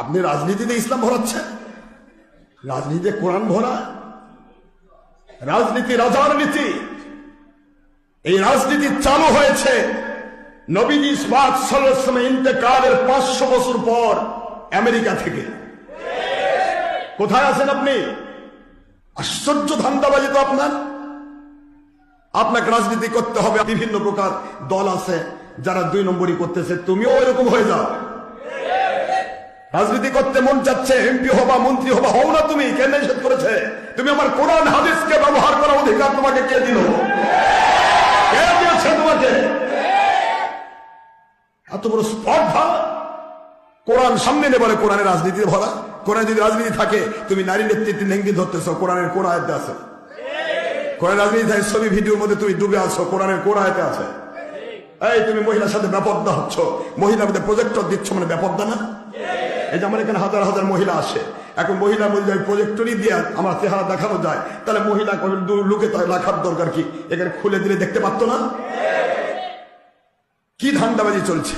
আপনি রাজনীতিতে ইসলাম ভরাচ্ছেন, রাজনীতিতে কোরআন ভরা, রাজনীতি রাজার নীতি। এই রাজনীতি চালু হয়েছে নবীজি পাক সাল্লাল্লাহু আলাইহি ওয়াসাল্লামের ইন্তেকালের 500 বছর পর আমেরিকা থেকে। কোথায় আছেন আপনি? আশ্চর্য ধান্দাবাজি তো আপনার। আপনাকে রাজনীতি করতে হবে, বিভিন্ন প্রকার দল আছে যারা 2 নম্বরই করতেছে, তুমিও ওইরকম হয়ে যাও। রাজনীতি করতে মন চাচ্ছে, এমপি হবা, মন্ত্রী হবা, হও না। তুমি কে নিষেধ করেছে? তুমি আমার কোরআন হাদিসকে ব্যবহার করার অধিকার তোমাকে কে দিল? কে দিয়েছে তোমাকে? এত বড় স্পর্ধা! কোরআন সামনে নেই বলে কোরআনের রাজনীতি ভরা। কোরআন যদি রাজনীতি থাকে, তুমি নারী নেতৃত্বে নেঙ্গি ধরতেছ, কোরআনের কোন আয়াতে আছে? কোরআন রাজনীতি থাকে, ছবি ভিডিওর মধ্যে তুমি ডুবে আছো, কোরআনের কোন আয়াতে আছে? এই তুমি মহিলার সাথে বেপর্দা হচ্ছ, মহিলার মধ্যে প্রজেক্টর দিচ্ছ, মানে বেপর্দা না? এই যে আমার এখানে হাজার হাজার মহিলা আসে, এখন মহিলা বলছে প্রজেক্টরই দিয়ে আমার চেহারা দেখানো যায়, তাহলে মহিলা লুকে রাখার দরকার কি? এখানে খুলে দিলে দেখতে পারতো না? কি ধান্দাবাজি চলছে!